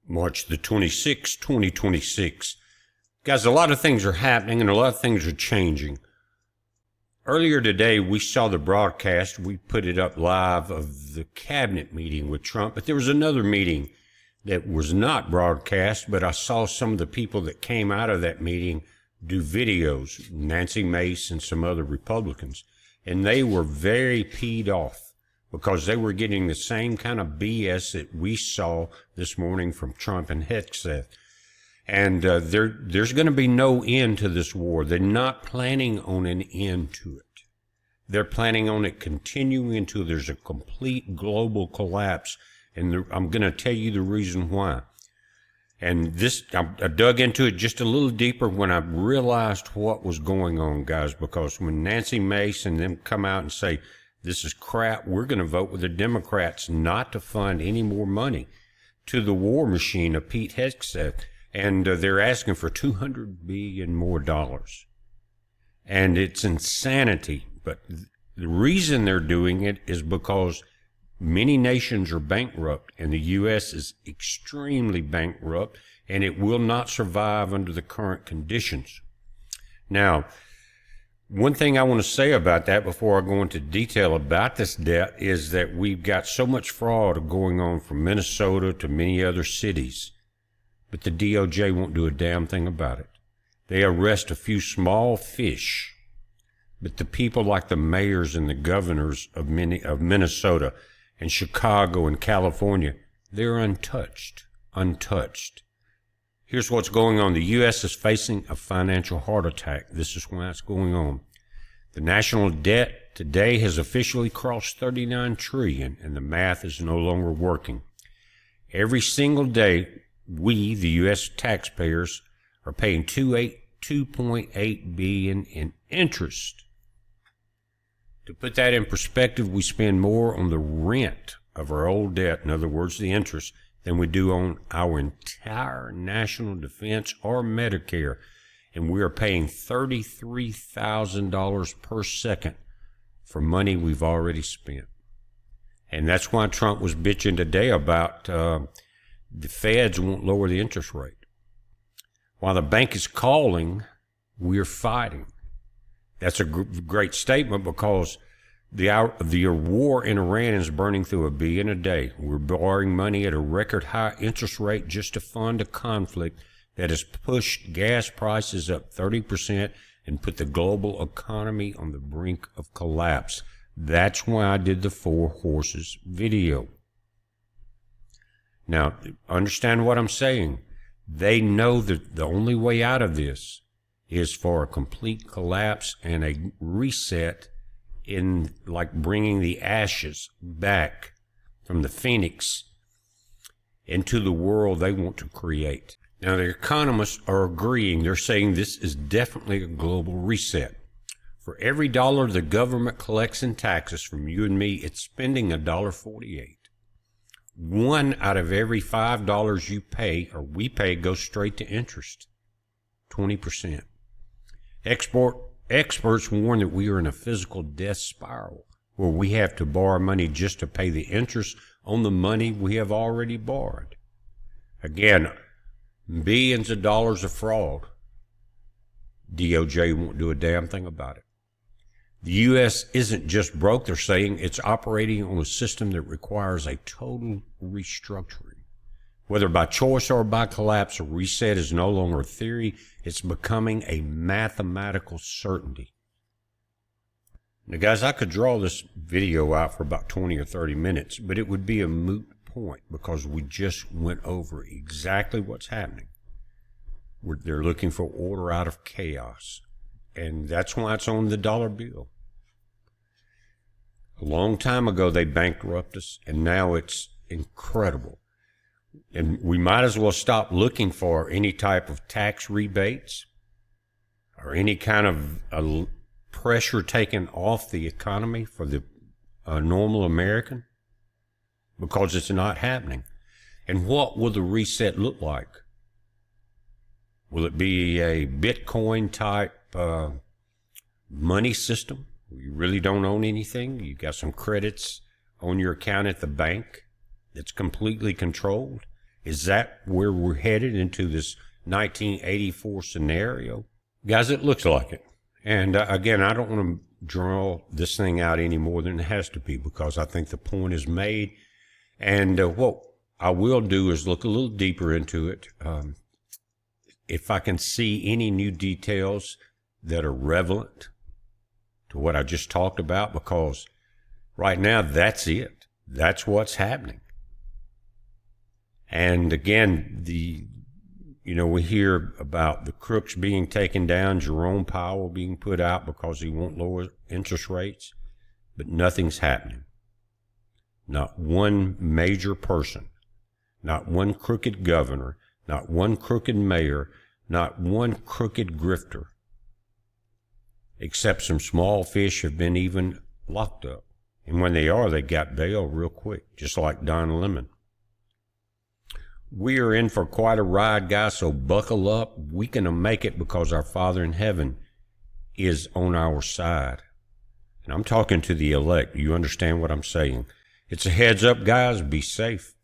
March the 26th, 2026. Guys, a lot of things are happening and a lot of things are changing. Earlier today, we saw the broadcast, we put it up live, of the cabinet meeting with Trump, but there was another meeting that was not broadcast, but I saw some of the people that came out of that meeting do videos, Nancy Mace and some other Republicans, and they were very peed off because they were getting the same kind of BS that we saw this morning from Trump and Hegseth. And there's going to be no end to this war. They're not planning on an end to it. They're planning on it continuing until there's a complete global collapse. And I'm going to tell you the reason why. And this, I dug into it just a little deeper when I realized what was going on, guys, because when Nancy Mace and them come out and say, this is crap, we're going to vote with the Democrats not to fund any more money to the war machine of Pete Hegseth. And they're asking for $200 billion more dollars. And it's insanity. But the reason they're doing it is because many nations are bankrupt, and the U.S. is extremely bankrupt, and it will not survive under the current conditions. Now, one thing I want to say about that before I go into detail about this debt is that we've got so much fraud going on from Minnesota to many other cities. But the DOJ won't do a damn thing about it. They arrest a few small fish, but the people like the mayors and the governors of Minnesota and Chicago and California, they're untouched. Here's what's going on. The U.S. is facing a financial heart attack. This is why it's going on. The national debt today has officially crossed $39 trillion, and the math is no longer working. Every single day, we, the U.S. taxpayers, are paying $2.8 billion in interest. To put that in perspective, we spend more on the rent of our old debt, in other words, the interest, than we do on our entire national defense or Medicare. And we are paying $33,000 per second for money we've already spent. And that's why Trump was bitching today about the feds won't lower the interest rate. While the bank is calling, we're fighting. That's a great statement because the war in Iran is burning through $1 billion a day. We're borrowing money at a record high interest rate just to fund a conflict that has pushed gas prices up 30% and put the global economy on the brink of collapse. That's why I did the 4 horses video. Now, understand what I'm saying. They know that the only way out of this is for a complete collapse and a reset, in like bringing the ashes back from the phoenix into the world they want to create. Now, the economists are agreeing. They're saying this is definitely a global reset. For every dollar the government collects in taxes from you and me, it's spending $1.48. 1 out of every $5 you pay or we pay goes straight to interest, 20%. Experts warn that we are in a physical death spiral where we have to borrow money just to pay the interest on the money we have already borrowed. Again, billions of dollars of fraud. DOJ won't do a damn thing about it. The U.S. isn't just broke, they're saying it's operating on a system that requires a total restructuring. Whether by choice or by collapse, a reset is no longer a theory, it's becoming a mathematical certainty. Now guys, I could draw this video out for about 20 or 30 minutes, but it would be a moot point because we just went over exactly what's happening. They're looking for order out of chaos. And that's why it's on the dollar bill. A long time ago, they bankrupted us, and now it's incredible. And we might as well stop looking for any type of tax rebates or any kind of pressure taken off the economy for the normal American, because it's not happening. And what will the reset look like? Will it be a Bitcoin type money system? You really don't own anything. You got some credits on your account at the bank that's completely controlled. Is that where we're headed into this 1984 scenario? Guys, it looks like it. And again, I don't want to draw this thing out any more than it has to be, because I think the point is made. And what I will do is look a little deeper into it. If I can see any new details that are relevant to what I just talked about, because right now that's it. That's what's happening. And again, we hear about the crooks being taken down, Jerome Powell being put out because he won't lower interest rates, but nothing's happening. Not one major person, not one crooked governor, not one crooked mayor, not one crooked grifter, except some small fish have been even locked up. And when they are, they got bail real quick, just like Don Lemon. We are in for quite a ride, guys, so buckle up. We can make it because our Father in heaven is on our side. And I'm talking to the elect. You understand what I'm saying? It's a heads up, guys. Be safe.